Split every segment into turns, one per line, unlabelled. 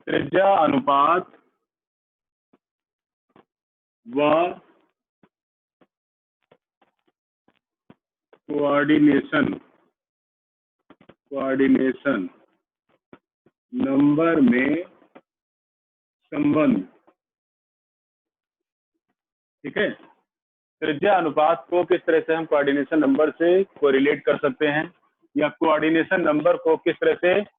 त्रिज्या अनुपात व कोऑर्डिनेशन नंबर में संबंध। ठीक है, त्रिज्या अनुपात को किस तरह से हम कोऑर्डिनेशन नंबर से कोरिलेट कर सकते हैं, या कोऑर्डिनेशन नंबर को किस तरह से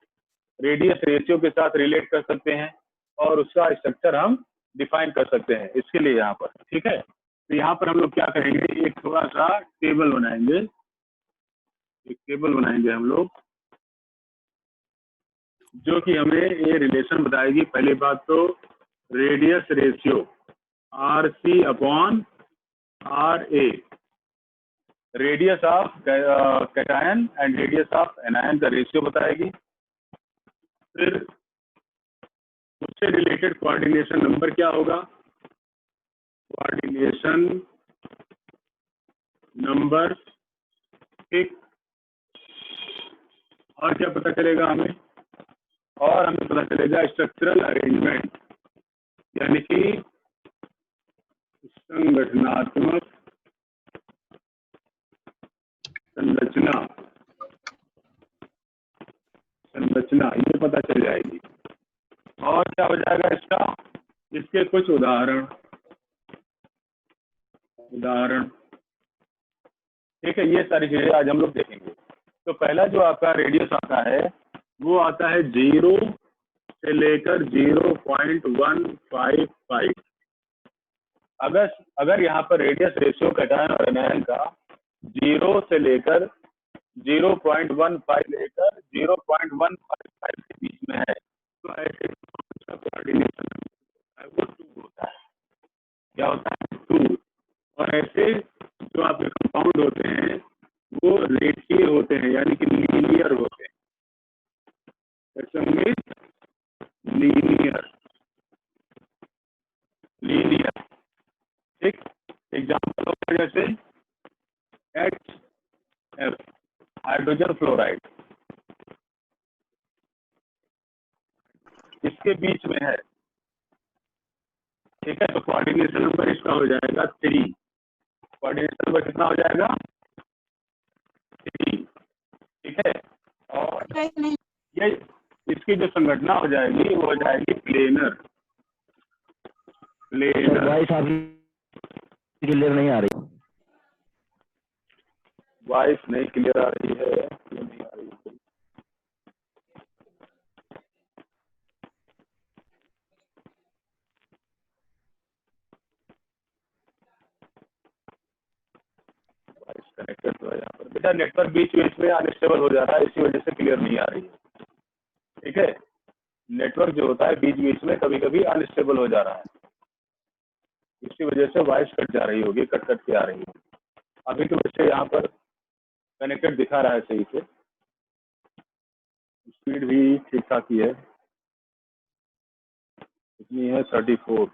रेडियस रेशियो के साथ रिलेट कर सकते हैं, और उसका स्ट्रक्चर हम डिफाइन कर सकते हैं इसके लिए यहाँ पर। ठीक है, तो यहाँ पर हम लोग क्या करेंगे, एक थोड़ा सा टेबल बनाएंगे, हम लोग, जो कि हमें ये रिलेशन बताएगी। पहली बात तो radius ratio RC upon RA, radius of cation and radius of anion का रेशियो बताएगी। फिर उससे रिलेटेड कोऑर्डिनेशन नंबर क्या होगा, कोऑर्डिनेशन नंबर। ठीक, और क्या पता चलेगा हमें, और हमें पता चलेगा स्ट्रक्चरल अरेंजमेंट, यानी कि संगठनात्मक संरचना ये पता चल जाएगी। और क्या हो जाएगा इसका, इसके कुछ उदाहरण। ठीक है, ये सारी चीजें आज हम लोग देखेंगे। तो पहला जो आपका रेडियस आता है वो आता है 0 से लेकर 0.155। अगर यहाँ पर रेडियस रेशियो कैटायन और एनायन का 0 से लेकर 0.15 लेकर 0.155 के बीच में है, तो ऐसे कोऑर्डिनेशन वो 2 होता है। क्या होता है, 2। और ऐसे जो आपके कंपाउंड होते हैं वो रेखीय होते हैं, यानी कि लीनियर होते हैं। लीनियर। ठीक, एग्जाम्पल होगा जैसे HF हाइड्रोजन फ्लोराइड, इसके बीच में है। ठीक है, तो कोऑर्डिनेशन नंबर इसका हो जाएगा 3। कोऑर्डिनेशन नंबर कितना हो जाएगा, 3। ठीक है, और ये इसकी जो संगठना हो जाएगी वो हो जाएगी प्लेनर।
वॉइस आपकी क्लियर नहीं आ रही।
वॉइस नहीं क्लियर आ रही है, ये नहीं आ रही है। वॉइस कनेक्टेड तो है यहाँ पर बेटा, नेटवर्क बीच में अनस्टेबल हो जा रहा है, इसी वजह से क्लियर नहीं आ रही है। ठीक है, नेटवर्क जो होता है बीच में कभी कभी अनस्टेबल हो जा रहा है, इसी वजह से वॉइस कट जा रही होगी, कट के आ रही होगी। अभी तो वैसे यहाँ पर कनेक्टेड दिखा रहा है सही से, स्पीड भी ठीक ठाक ही है, इतनी है 34।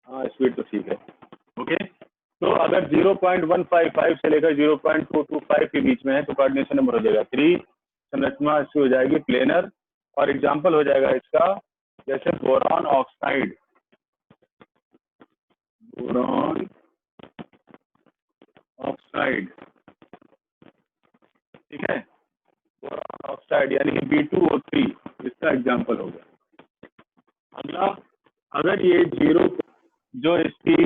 हाँ, स्पीड तो ठीक है। ओके, तो अगर 0.155 से लेकर 0.225 के बीच में है तो कोऑर्डिनेशन नंबर हो जाएगा 3। संरचना इसकी हो जाएगी प्लेनर। और एग्जाम्पल हो जाएगा इसका जैसे बोरॉन ऑक्साइड, ठीक है, बोरॉन ऑक्साइड यानी कि B2O3, इसका एग्जाम्पल हो गया। अगला, अगर ये 0 जो इसकी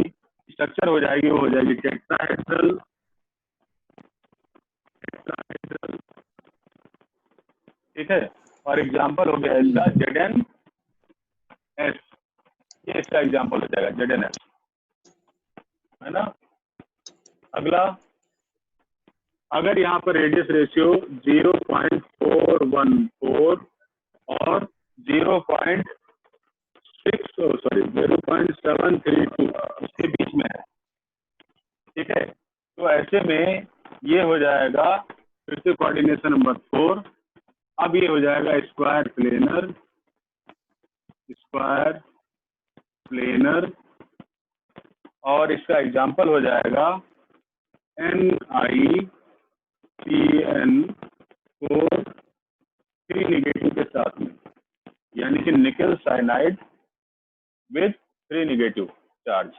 स्ट्रक्चर हो जाएगी वो हो जाएगी टेट्राहेड्रल। ठीक है, और एग्जाम्पल हो गया इसका ZnS, ये इसका एग्जाम्पल हो जाएगा ZnS, है ना। अगला, अगर यहाँ पर रेडियस रेशियो 0.414 और 0.732 इसके बीच में है। ठीक है, तो ऐसे में ये हो जाएगा फिर से कोऑर्डिनेशन नंबर 4। अब ये हो जाएगा स्क्वायर प्लेनर, और इसका एग्जाम्पल हो जाएगा NiCN4 3 नेगेटिव के साथ में, यानी कि निकल साइनाइड विद 3 नेगेटिव चार्ज।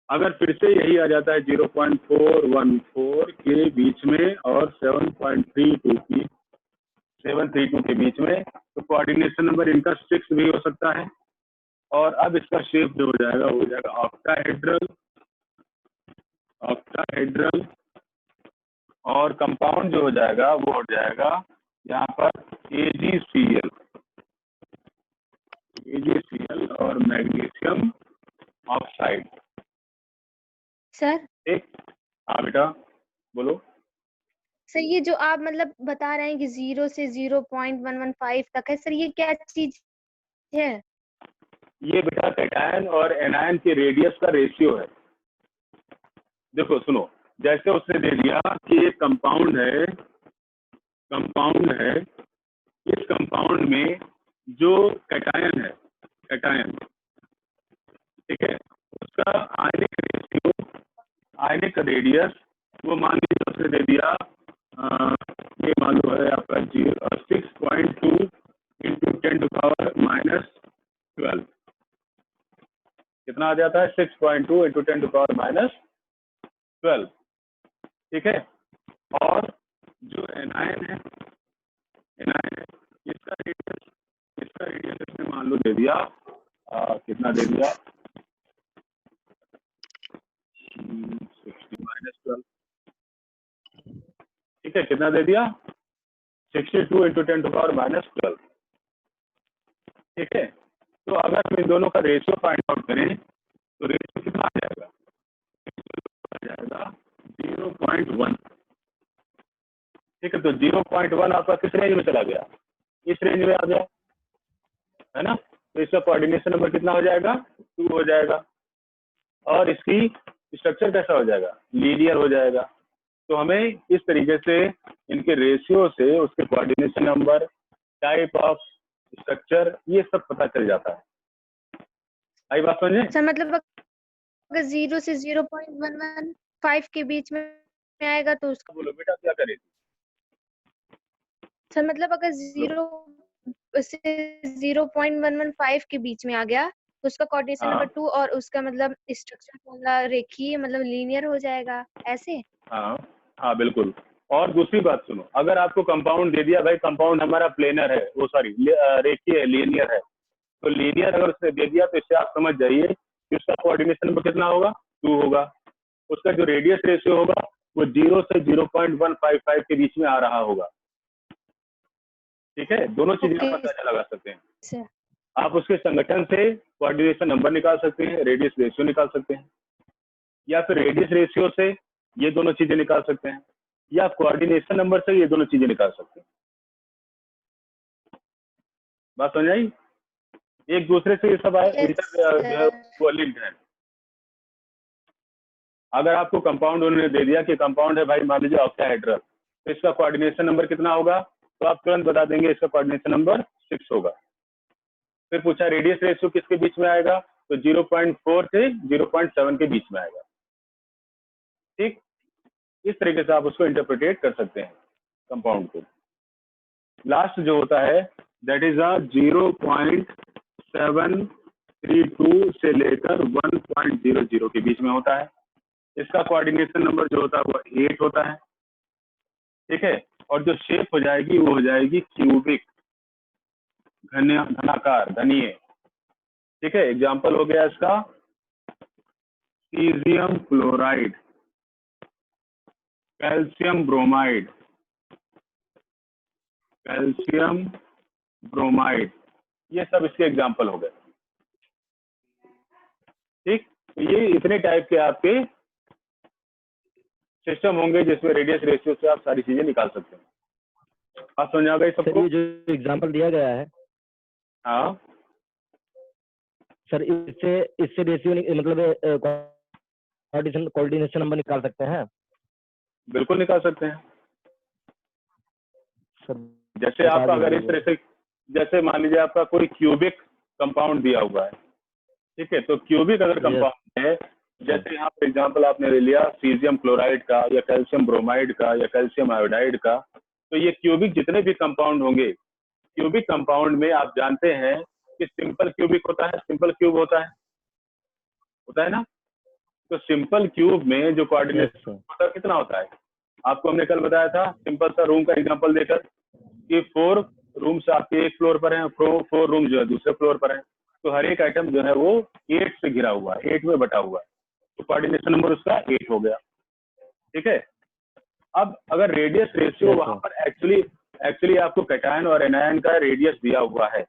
अगर फिर से यही आ जाता है 0.414 के बीच में और 732 के बीच में, तो कोऑर्डिनेशन नंबर इनका 6 भी हो सकता है। और अब इसका शेप जो हो जाएगा वो हो जाएगा ऑक्टाहेड्रल, और कंपाउंड जो हो जाएगा वो हो जाएगा यहाँ पर AgCl और मैग्नीशियम ऑक्साइड।
सर
ठीक, हाँ बेटा बोलो।
सर ये जो आप मतलब बता रहे हैं कि 0 से 0.115 तक है, सर ये क्या चीज है?
ये बेटा कैटायन और एनायन के रेडियस का रेशियो है। देखो सुनो, जैसे उसने दे दिया कि एक कंपाउंड है, इस कंपाउंड में जो कैटायन है, कैटायन, ठीक है, उसका आयनिक रेडियस वो मान लीजिए उसने दे दिया ये मालूम है आपका 6.2 इंटू 10⁻⁻12। कितना आ जाता है? 6.2 इंटू 10⁻⁻12। ठीक है। और जो एनायन है, इसका रेडियस इसने मान लो दे दिया कितना दे दिया 60-12। ठीक है, कितना दे दिया 62 इंटू 10⁻⁻12। ठीक है, तो अगर हम इन दोनों का रेशियो फाइंड आउट करें तो रेशियो कितना आ जाएगा? 0.1। ठीक है, तो 0.1 आपका किस रेंज में चला गया? इस रेंज में आ गया, है ना। तो इसका कोऑर्डिनेशन नंबर कितना हो जाएगा? 2 हो जाएगा। और इसकी स्ट्रक्चर कैसा हो जाएगा? लीनियर हो जाएगा। तो हमें इस तरीके से इनके रेशियो से उसके coordination number, type of structure, ये सब पता चल जाता है। आई बात समझे?
सर मतलब अगर 0 से 0.115 के बीच में आएगा तो उसका,
बोलो बेटा क्या करें?
सर मतलब अगर 0 से 0.115 के बीच में आ गया तो उसका कोऑर्डिनेशन
हाँ।
नंबर 2 और उसका मतलब स्ट्रक्चर पूरा रेखीय मतलब लीनियर हो जाएगा ऐसे।
हाँ हाँ बिल्कुल। और दूसरी बात सुनो, अगर आपको कंपाउंड दे दिया, भाई कंपाउंड हमारा प्लेनर है, वो सॉरी रेखीय है, लीनियर है, तो लीनियर अगर उसने दे दिया तो इससे आप समझ जाइए कि उसका कोऑर्डिनेशन नंबर कितना होगा? 2 होगा। उसका जो रेडियस रेशियो होगा वो 0 से 0.155 के बीच में आ रहा होगा। ठीक है, दोनों चीजें आप पता लगा सकते हैं। आप उसके संगठन से कोऑर्डिनेशन नंबर निकाल सकते हैं, रेडियस रेशियो निकाल सकते हैं, या फिर रेडियस रेशियो से ये दोनों चीजें निकाल सकते हैं, या कोऑर्डिनेशन नंबर से ये दोनों चीजें निकाल सकते हैं। बात समझ आई? एक दूसरे से ये सब लिंक्ड है। अगर आपको कंपाउंड उन्होंने दे दिया कि कंपाउंड है भाई मान लीजिए ऑक्टाहेड्रल, तो इसका कोऑर्डिनेशन नंबर कितना होगा? तो आप तुरंत बता देंगे इसका कोऑर्डिनेशन नंबर 6 होगा। फिर पूछा रेडियस रेशियो किसके बीच में आएगा? तो 0.4 से 0.7 के बीच में आएगा। ठीक, इस तरीके से आप उसको इंटरप्रिटेट कर सकते हैं कंपाउंड को। लास्ट जो होता है दैट इज 0.732 से लेकर 1.00 के बीच में होता है। इसका कोऑर्डिनेशन नंबर जो होता है वो 8 होता है। ठीक है, और जो शेप हो जाएगी वो हो जाएगी क्यूबिक, घनाकार, घनीय। ठीक है, एग्जाम्पल हो गया इसका सीजियम क्लोराइड, कैल्शियम ब्रोमाइड, ये सब इसके एग्जाम्पल हो गए। ठीक, तो ये इतने टाइप के आपके सिस्टम होंगे जिसमें रेडियस रेशियो से आप सारी चीजें निकाल सकते हैं। आप समझ आ गए सबको?
सर ये जो एग्जांपल दिया गया है,
हाँ
सर इससे रेशियो मतलब कोऑर्डिनेशन नंबर निकाल सकते हैं?
बिल्कुल निकाल सकते हैं
सर।
जैसे आपका अगर इस तरह से, जैसे मान लीजिए आपका कोई क्यूबिक कंपाउंड दिया हुआ है, ठीक है, तो क्यूबिक अगर कंपाउंड है, जैसे यहाँ पर एग्जांपल आपने ले लिया सीजियम क्लोराइड का या कैल्शियम ब्रोमाइड का या कैल्शियम आयोडाइड का, तो ये क्यूबिक जितने भी कंपाउंड होंगे, क्यूबिक कंपाउंड में आप जानते हैं कि सिंपल क्यूबिक होता है, सिंपल क्यूब होता है ना। तो सिंपल क्यूब में जो कोऑर्डिनेशन होता है कितना होता है, आपको हमने कल बताया था सिंपल सा रूम का एग्जांपल देकर कि 4 रूम्स आपके एक फ्लोर पर हैं, 4 रूम जो है दूसरे फ्लोर पर हैं, तो हर एक आइटम जो है वो 8 से घिरा हुआ है, 8 में बटा हुआ है, तो कोऑर्डिनेशन नंबर उसका 8 हो गया। ठीक है। अब अगर रेडियस रेशियो वहां पर एक्चुअली आपको कैटायन और एनायन का रेडियस दिया हुआ है,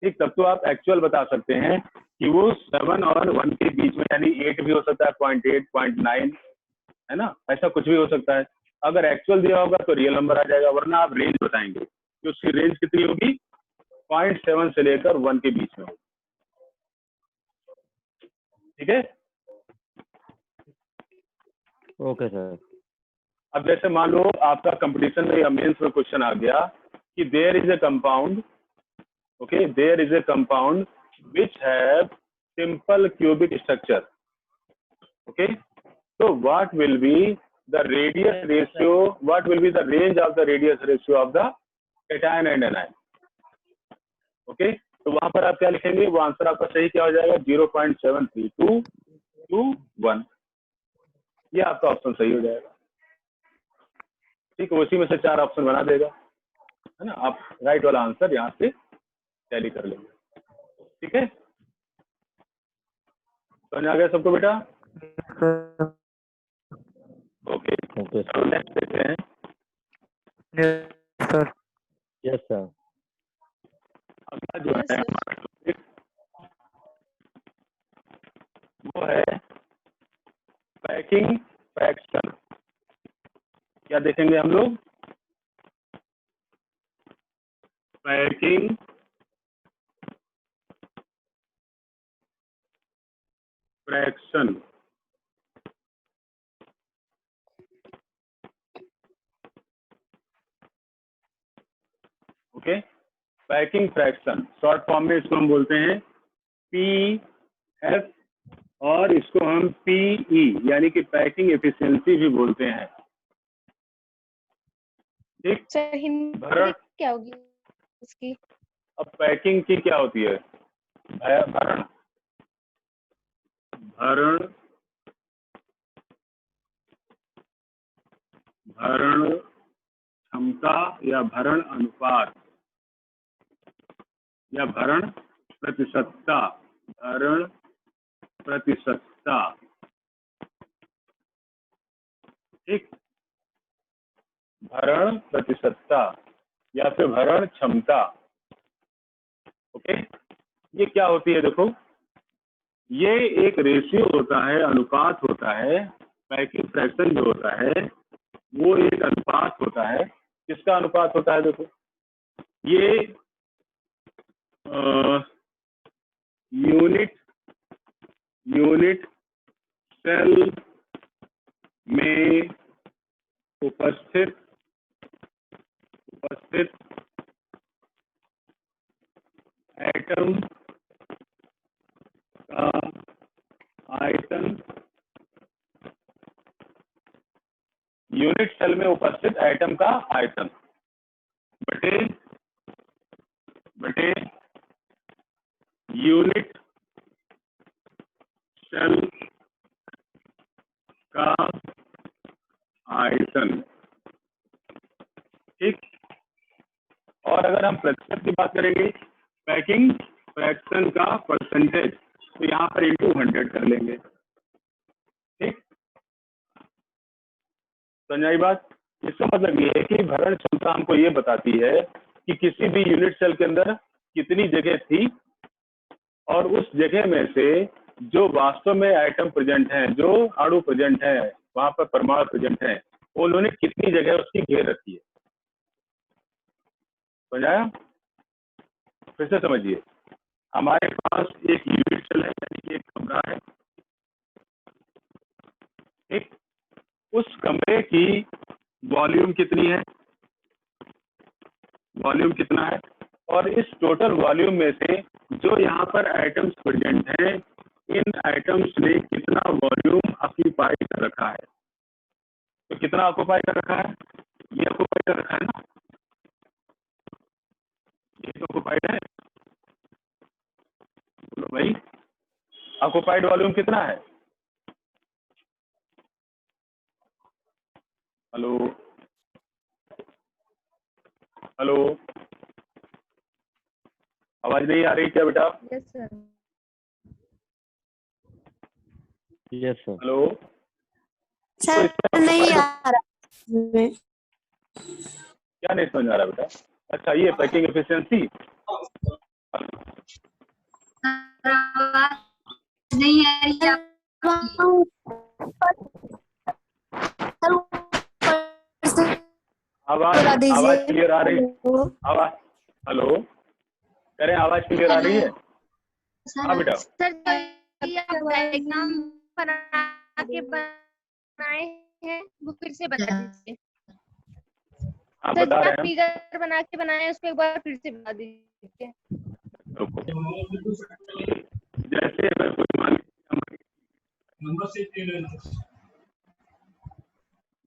ठीक, तब तो आप एक्चुअल बता सकते हैं कि वो 7 और 1 के बीच में, यानी 8 भी हो सकता है, 0.8, 0.9, है ना, ऐसा कुछ भी हो सकता है। अगर एक्चुअल दिया होगा तो रियल नंबर आ जाएगा, वरना आप रेंज बताएंगे कि उसकी रेंज कितनी होगी, 0.7 से लेकर 1 के बीच में। ठीक है।
Okay sir.
अब जैसे मान लो आपका कंपटीशन में या मेंस में क्वेश्चन आ गया कि there is a compound, okay, there is a compound which have simple cubic structure, okay, so what will be the radius ratio, what will be the range of the radius ratio of the cation and anion, okay. तो वहां पर आप क्या लिखेंगे, वो answer आपका सही क्या हो जाएगा, 0.732 to 1, ये आपका ऑप्शन सही हो जाएगा। ठीक है, उसी में से 4 ऑप्शन बना देगा, है ना, आप राइट वाला आंसर यहाँ से टैली कर लेंगे। ठीक है, समझ आ गया सबको बेटा? ओके, तो नेक्स्ट देखते हैं।
Sir yes sir.
अगला जो है हमारा टॉपिक वो है पैकिंग फ्रैक्शन। क्या देखेंगे हम लोग, packing fraction. Okay, packing fraction short form में इसको हम बोलते हैं PF, और इसको हम PE यानी कि पैकिंग एफिशिएंसी भी बोलते हैं। ठीक,
सर हिंदी
भरण,
क्या होगी इसकी?
अब पैकिंग की क्या होती है, भरण, भरण, भरण क्षमता या भरण अनुपात या भरण प्रतिशतता, भरण प्रतिशतता। ठीक, भरण प्रतिशतता या फिर भरण क्षमता। ओके, ये क्या होती है, देखो ये एक रेशियो होता है, अनुपात होता है, पैकिंग फ्रैक्शन जो होता है वो एक अनुपात होता है। किसका अनुपात होता है, देखो ये यूनिट सेल में उपस्थित एटम का आयतन, यूनिट सेल में उपस्थित एटम का आयतन बटे यूनिट सेल का आयतन। ठीक, और अगर हम प्रतिशत की बात करेंगे, पैकिंग फ्रैक्शन का परसेंटेज, तो यहाँ पर इंटू 100 कर लेंगे। ठीक, समझाई बात? इसका मतलब ये है कि भरण क्षमता हमको ये बताती है कि किसी भी यूनिट सेल के अंदर कितनी जगह थी, और उस जगह में से जो वास्तव में आइटम प्रेजेंट हैं, जो अणु प्रेजेंट हैं, वहां पर परमाणु प्रेजेंट हैं, उन्होंने कितनी जगह उसकी घेर रखी है। समझाया? फिर से समझिए, हमारे पास एक यूनिट सेल है, यानी कि एक कमरा है। एक, उस कमरे की वॉल्यूम कितनी है, वॉल्यूम कितना है, और इस टोटल वॉल्यूम में से जो यहाँ पर आइटम्स प्रेजेंट हैं, इन आइटम्स ने कितना वॉल्यूम ऑक्यूपाई कर रखा है। तो कितना ऑक्यूपाई कर रखा है, ये ऑक्यूपाई कर रखा है ना, ये तो ऑक्यूपाइड है। वही ऑक्युपाइड वॉल्यूम कितना है? हेलो हेलो, आवाज नहीं आ रही क्या बेटा?
Yes sir.
Yes sir.
Hello
sir नहीं आ रहा।
क्या नहीं समझ आ रहा बेटा? अच्छा, ये पैकिंग एफिशिएंसी
नहीं आ रही है।
आवाज
दीजिए।
क्लियर आ रही? आवाज, हेलो, कह रहे हैं आवाज क्लियर आ रही है? हाँ बेटा,
सर डायग्राम बना के बनाए हैं वो फिर से बता दीजिए।
हाँ
सर
बता रहे हैं
फिगर बना के बनाए उसको एक बार फिर से बता दीजिए।
रुको। जैसे मैं कोई मान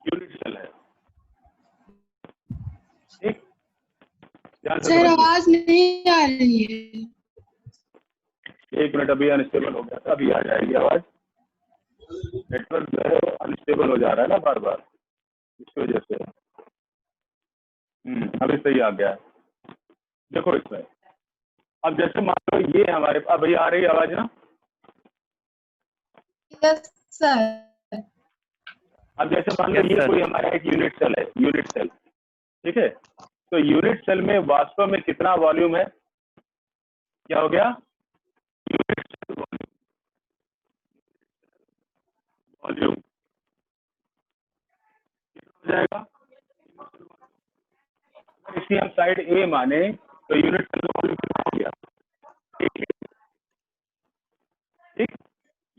यूनिट सेल है, ठीक, ध्यान से
सर
समझिए।
आवाज नहीं आ रही है।
एक मिनट, अभी अनस्टेबल हो गया था, अभी आ जाएगी आवाज। नेटवर्क जो है अनस्टेबल हो जा रहा है ना बार बार, इसकी वजह से। अभी सही आ गया है। देखो इसमें अब जैसे मान लो ये हमारे, अब ये आ रही है आवाज ना?
Yes sir.
अब जैसे मान लो ये कोई हमारा एक यूनिट सेल है, यूनिट सेल, ठीक है। तो यूनिट सेल में वास्तव में कितना वॉल्यूम है? क्या हो गया? यूनिट सेल वॉल्यूम हो जाएगा। इसकी हम साइड ए माने तो यूनिट सेल का वॉल्यूम कितना हो गया? ठीक,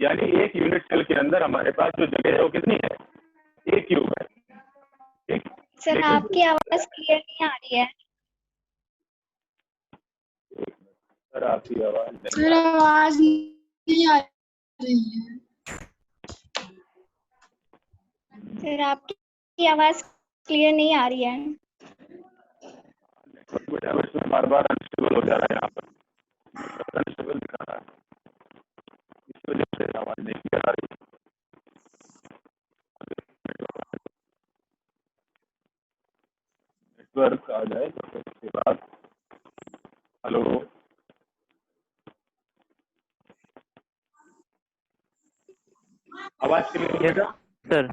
यानी एक यूनिट सेल के अंदर हमारे पास जो जगह है वो कितनी है? ए क्यूब है, ठीक।
सर आपकी आवाज क्लियर नहीं आ रही है।
सर आपकी आवाज नहीं
सर
आ रही।
आवाज नहीं आ रही है।
सर आपकी आवाज क्लियर नहीं आ रही है।
इसमें बार बार अनस्टेबल हो जा रहा है, यहाँ पर अनस्टेबल दिखा रहा है, इस वजह से आवाज नहीं क्लियर आ रही। नेटवर्क आ जाए तो उसके बाद। हेलो, आवाज क्लियर है क्या?
सर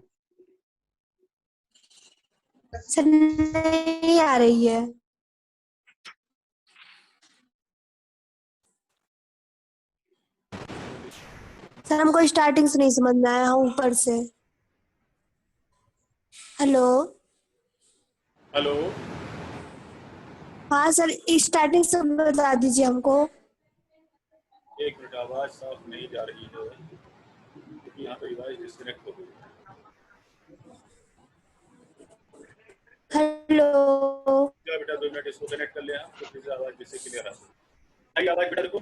सर नहीं आ रही है। सर हमको स्टार्टिंग से नहीं समझ में आया, ऊपर से। हेलो।
हेलो,
हाँ सर, स्टार्टिंग से बता दीजिए हमको।
एक मिनट, आवाज साफ नहीं जा रही है क्योंकि यहाँ पे डिवाइस डिस्कनेक्ट हो गई।
हेलो।
क्या बेटा, 2 मिनट इसको कनेक्ट कर ले आप, तो फिर से आवाज जैसे क्लियर आई आवाज बेटा देखो।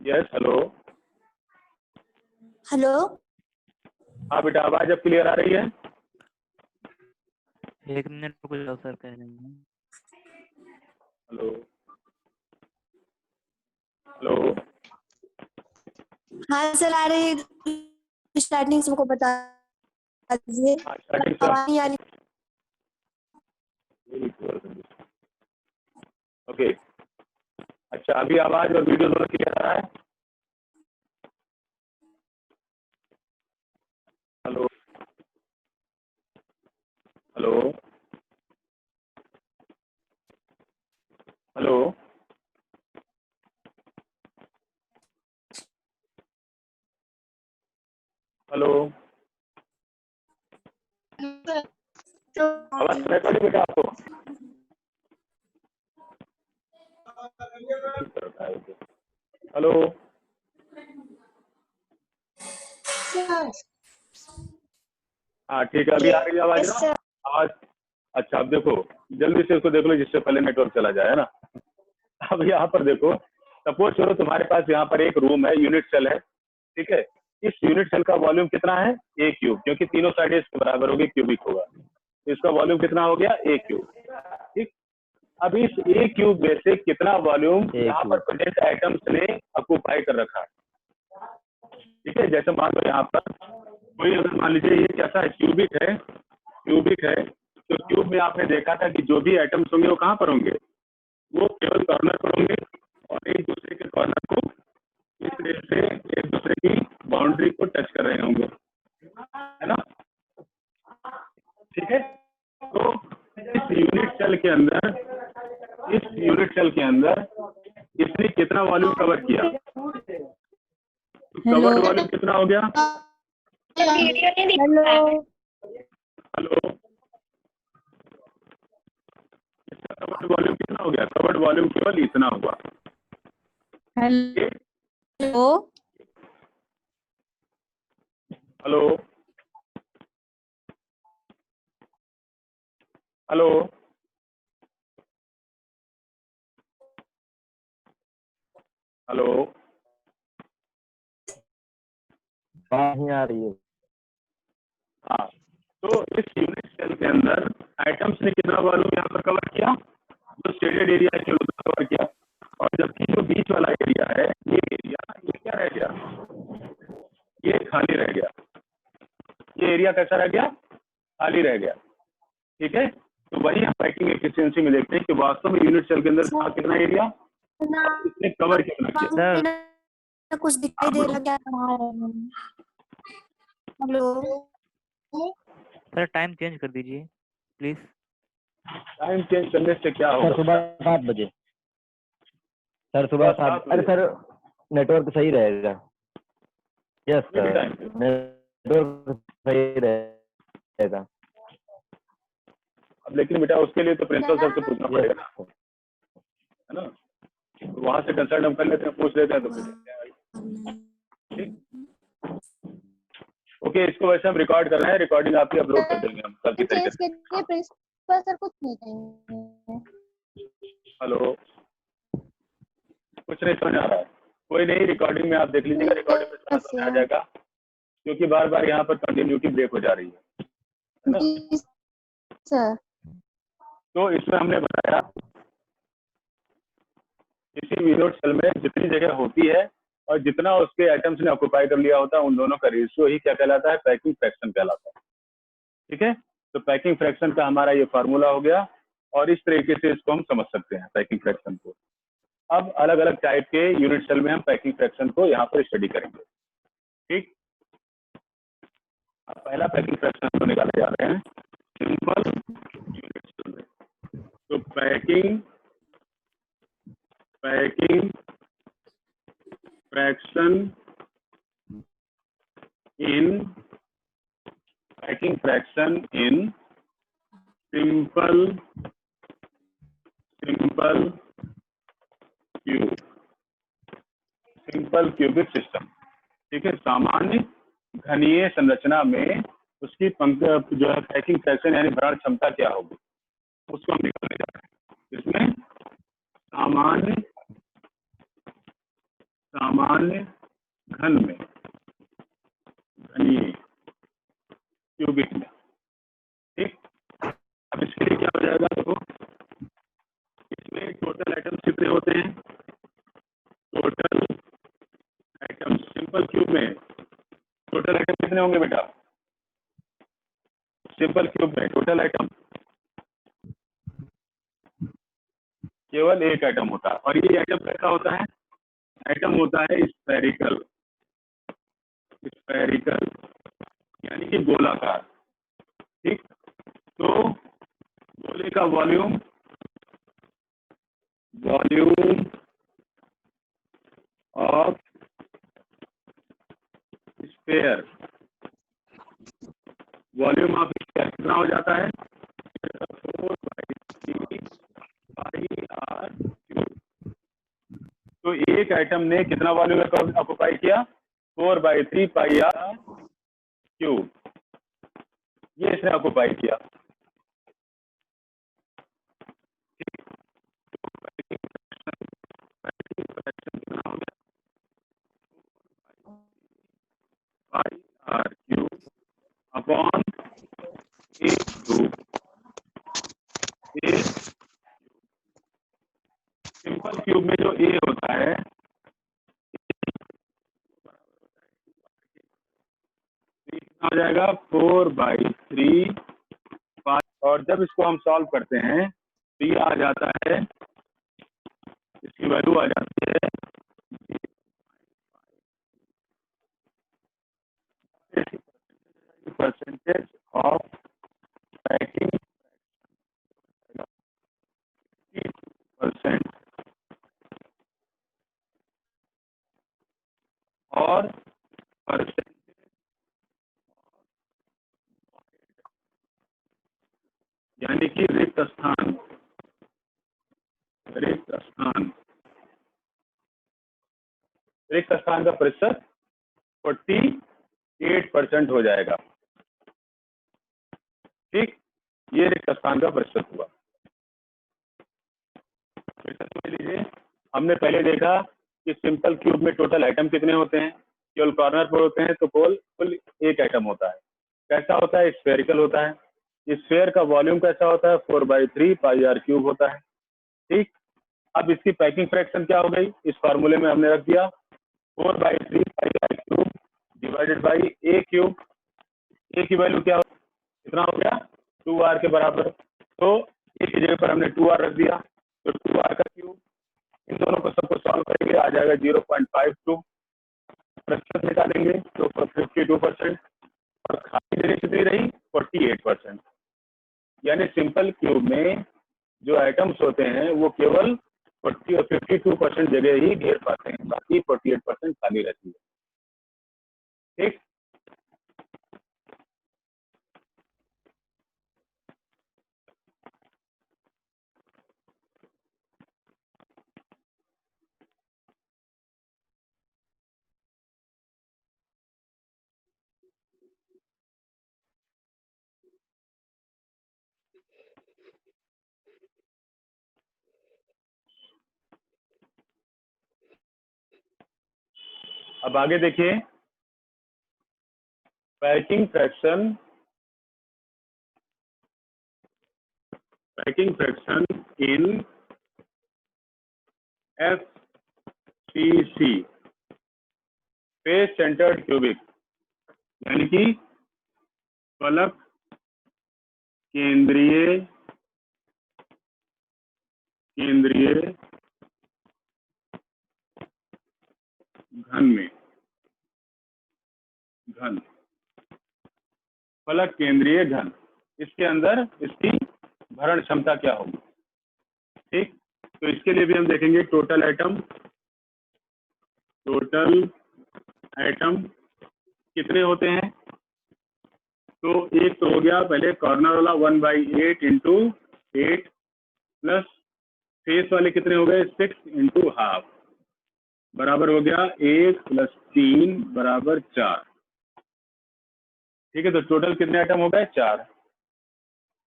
Yes, hello.
हेलो।
हाँ बेटा, आवाज अब क्लियर आ रही है?
1 मिनट रुक जाओ सर, कह रहे हैं।
हेलो हेलो,
हाँ सर आ रही है, स्टार्टिंग से हमको बता दीजिए।
हाँ स्टार्टिंग से
आवाज नहीं आ रही।
ओके। अच्छा, अभी आवाज और वीडियो दोनों क्लियर आ रहा है? हेलो हेलो हेलो, हेलो, आवाज सुनाई पड़ी बेटा आपको? हेलो, हाँ ठीक है, अभी आ रही है आवाज ना? आवाज, अच्छा अब देखो, जल्दी से इसको देख लो जिससे पहले नेटवर्क चला जाए, है ना। अब यहाँ पर देखो, सपोज करो तुम्हारे पास यहाँ पर एक रूम है, यूनिट सेल है, ठीक है। इस यूनिट सेल का वॉल्यूम कितना है? ए क्यूब, क्योंकि तीनों साइड इसके बराबर होगी, क्यूबिक होगा। इसका वॉल्यूम कितना हो गया? ए क्यूब, ठीक। अब इस ए क्यूब में से कितना वॉल्यूम
A
यहाँ पर
cube।
प्रेजेंट आइटम्स ने ऑक्यूपाई कर रखा है। ठीक है, जैसे मान लो यहाँ पर कोई अगर मान लीजिए ये कैसा है, क्यूबिक है, क्यूबिक है, तो क्यूब में आपने देखा था कि जो भी आइटम्स होंगे वो कहाँ पर होंगे, वो केवल कॉर्नर पर होंगे और एक दूसरे के कॉर्नर को इस तरह से एक दूसरे की बाउंड्री को टच कर रहे होंगे, है ना। ठीक है, तो इस यूनिट सेल के अंदर, इस यूनिट सेल के अंदर इसने कितना वॉल्यूम कवर किया, तो कवर्ड वॉल्यूम कितना हो गया।
वीडियो नहीं दिख रहा है।
हेलो, इसका कवर्ड वॉल्यूम कितना हो गया, कवर्ड वॉल्यूम केवल इतना हुआ।
हेलो
हेलो हेलो हेलो,
नहीं आ रही है।
हाँ, तो इस यूनिट सेल के अंदर आइटम्स ने कितना वॉल्यूम यहाँ पर कवर किया, जो शेडेड एरिया है केवल उतना कवर किया, और जबकि जो बीच वाला एरिया है, ये एरिया, ये क्या रह गया, ये खाली रह गया, ये एरिया कैसा रह गया, खाली रह गया। ठीक है, तो वही हम पैकिंग एफिशिएंसी में देखते हैं कि वास्तव में यूनिट सेल के अंदर था कितना एरिया, इसने कवर कितना किया।
सर
कुछ दिखाई दे रहा क्या। हेलो
सर टाइम चेंज कर दीजिए प्लीज।
टाइम चेंज करने से क्या
सर
होगा,
सुबह 7 बजे। सर सुबह 7। अरे सर नेटवर्क सही रहेगा। यस सर, नेटवर्क सही रहेगा।
अब लेकिन बेटा उसके लिए तो प्रिंसिपल सर से पूछना पड़ेगा ना,
यस
है ना, तो वहां से कंसल्ट हम कर लेते हैं, पूछ लेते हैं तो फिर ठीक। ओके, इसको वैसे हम रिकॉर्ड कर रहे हैं, रिकॉर्डिंग आपकी अपलोड कर देंगे हम कल की तरीके से।
इसके लिए प्रिंसिपल सर कुछ नहीं कहेंगे।
हेलो, कुछ नहीं समझ आ रहा है, कोई नहीं, रिकॉर्डिंग में आप देख लीजिएगा, रिकॉर्डिंग में सारा समझ आ जाएगा, क्योंकि बार बार यहाँ पर कंटिन्यूटी ब्रेक हो जा रही है ना।
जी सर।
तो इसमें हमने बताया किसी यूनिट सेल में जितनी जगह होती है और जितना उसके आइटम्स ने ऑक्यूपाई कर लिया होता है, उन दोनों का रेशियो ही क्या कहलाता है, पैकिंग फ्रैक्शन कहलाता है। ठीक है, तो पैकिंग फ्रैक्शन का हमारा ये फार्मूला हो गया, और इस तरीके से इसको हम समझ सकते हैं पैकिंग फ्रैक्शन को। अब अलग अलग टाइप के यूनिट सेल में हम पैकिंग फ्रैक्शन को यहाँ पर स्टडी करेंगे। ठीक, अब पहला पैकिंग फ्रैक्शन को निकाले जा रहे हैं सिंपल यूनिट सेल में। तो packing fraction in simple cubic system. ठीक है, सामान्य घनीय संरचना में उसकी जो है पैकिंग फ्रैक्शन यानी भरण क्षमता क्या होगी, उसको हम निकालने जा रहे हैं। इसमें सामान्य घन में, घनीय क्यूबिक में। ठीक, अब इसके लिए क्या हो जाएगा, देखो इसमें टोटल आइटम्स कितने होते हैं, टोटल आइटम्स सिंपल क्यूब में टोटल आइटम कितने होंगे बेटा, सिंपल क्यूब में टोटल आइटम केवल एक आइटम होता है, और ये आइटम कैसा होता है, आइटम होता है स्फेरिकल यानी कि गोलाकार। ठीक, तो गोले का volume of sphere, volume of sphere कितना हो जाता है, 4/3πr³। तो एक आइटम ने कितना वॉल्यूम ऑक्युपाई किया, 4/3πr³, ये इसने ऑक्युपाई किया। r³ upon a³ simple cube में जो ए होता है कितना हो जाएगा 4/3 5, और जब इसको हम सॉल्व करते हैं तो ये आ जाता है, इसकी वैल्यू आ जाती है परसेंटेज ऑफ पैकिंग % और परसेंट, यानी कि रिक्त स्थान का प्रतिशत 48% हो जाएगा। ठीक, ये रिक्त स्थान का प्रतिशत हुआ। लीजिए, हमने पहले देखा कि सिंपल क्यूब में टोटल आइटम कितने होते हैं, केवल कॉर्नर पर होते हैं तो कुल एक आइटम होता है। कैसा होता है? स्फेरिकल होता है। इस स्फेयर का वॉल्यूम कैसा होता है? 4/3 πr³ होता है। ठीक, अब इसकी पैकिंग फ्रैक्शन क्या हो गई? इस फॉर्मूले में हमने रख दिया 4/3 πr³ डिवाइडेड बाई a³। ए की वैल्यू क्या हो, कितना हो गया? 2r के बराबर। तो ए की जगह पर हमने 2r रख दिया, तो 2r का क्यूब, इन दोनों को सबको सॉल्व करेंगे, आ जाएगा 0.52। प्रतिशत निकालेंगे तो 52%, और खाली जगह कितनी रही? 48%। यानी सिंपल क्यूब में जो आइटम्स होते हैं वो केवल 40 और 52% जगह ही घेर पाते हैं, बाकी 48% खाली रहती है। ठीक, अब आगे देखिए, packing fraction in FCC face centred cubic, यानी कि फलक केंद्रीय घन फलक केंद्रीय घन, इसके अंदर इसकी भरण क्षमता क्या होगी। ठीक, तो इसके लिए भी हम देखेंगे टोटल आइटम कितने होते हैं। तो एक तो हो गया पहले कॉर्नर वाला 1/8 इंटू 8 प्लस फेस वाले कितने हो गए 6 इंटू हाफ, बराबर हो गया 1 + 3 = 4। ठीक है, तो टोटल कितने आइटम हो गए? 4।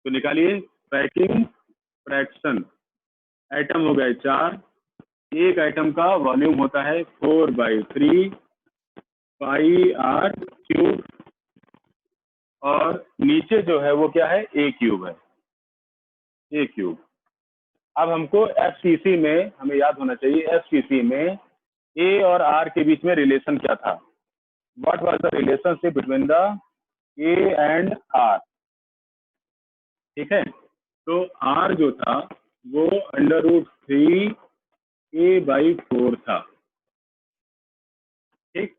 तो निकालिए, पैकिंग फ्रैक्शन आइटम हो गए 4। एक आइटम का वॉल्यूम होता है 4/3 πr³, और नीचे जो है वो क्या है? a³ है, a³। अब हमको FCC में, हमें याद होना चाहिए, FCC में A और R के बीच में रिलेशन क्या था? What was the relationship between the A and R? ठीक है, तो R जो था वो √3 A/4 था। ठीक,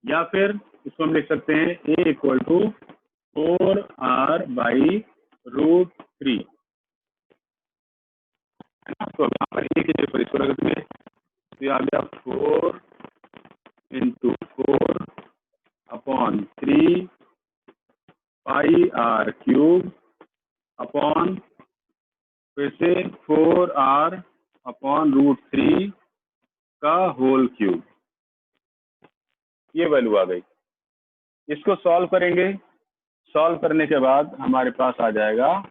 या फिर इसको हम लिख सकते हैं A = 4R/√3, है ना। तो यहाँ पर A की जगह पर इसको रख देंगे, तो आ गया 4 × 4/3 πr³ अपॉन फिर से 4R/√3 का होल क्यूब। ये वैल्यू आ गई। इसको सॉल्व करेंगे, सॉल्व करने के बाद हमारे पास आ जाएगा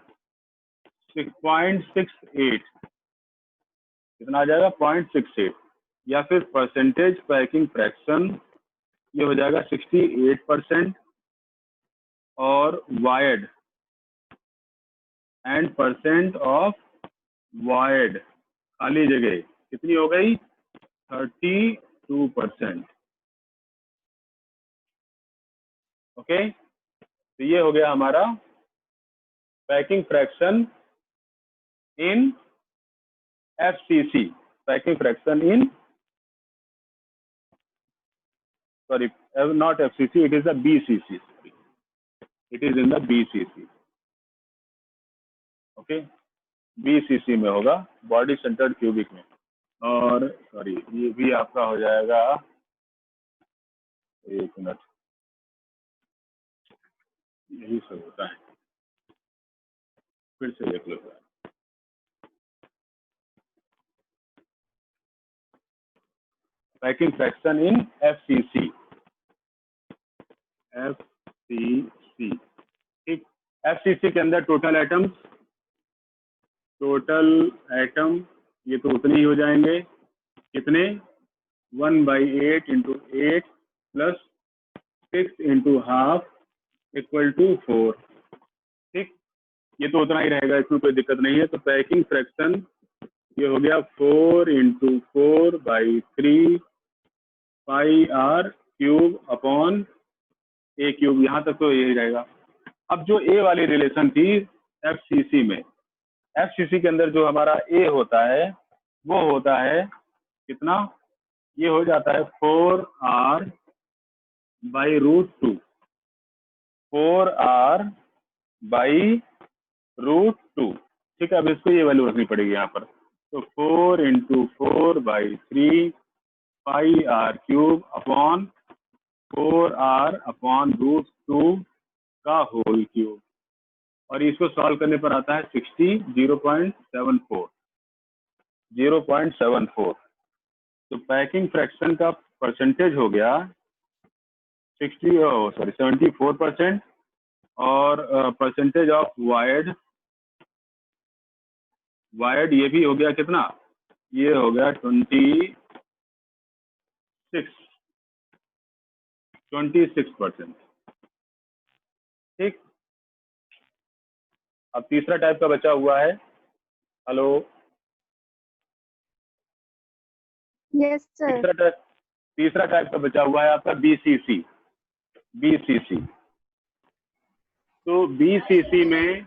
0.68, कितना आ जाएगा? 0.68, या फिर परसेंटेज पैकिंग फ्रैक्शन ये हो जाएगा 68%, और वायड एंड % ऑफ वायड खाली जगह कितनी हो गई 32%। ओके, तो ये हो गया हमारा packing fraction in FCC, packing fraction in, sorry, not FCC, it is the BCC, it is in the BCC, okay, BCC में होगा, बॉडी सेंटर्ड क्यूबिक में। और सॉरी ये भी आपका हो जाएगा, एक मिनट, यही सब होता है, फिर से देख लो। पैकिंग फ्रैक्शन इन FCC, ठीक। FCC के अंदर टोटल एटम ये तो उतने ही हो जाएंगे, कितने 1/8 × 8 + 6 × ½ = 4, ठीक, ये तो उतना ही रहेगा, इसमें कोई दिक्कत नहीं है। तो पैकिंग फ्रैक्शन ये हो गया 4 × 4/3 πr³ / A³, यहाँ तक तो यही रहेगा। अब जो A वाली रिलेशन थी FCC में, FCC के अंदर जो हमारा A होता है वो होता है कितना, ये हो जाता है 4r/√2, 4r/√2, ठीक है। अब इसको ये वैल्यू रखनी पड़ेगी यहाँ पर, तो 4 × 4/3 πr³ / 4r/√2 का होल क्यूब, और इसको सॉल्व करने पर आता है 0.74। तो पैकिंग फ्रैक्शन का परसेंटेज हो गया 74%, और परसेंटेज ऑफ वायर्ड ये भी हो गया कितना, ये हो गया 26%, ठीक। अब तीसरा टाइप का बचा हुआ है, हेलो,
यस सर।
तीसरा टाइप का बचा हुआ है आपका BCC। तो BCC में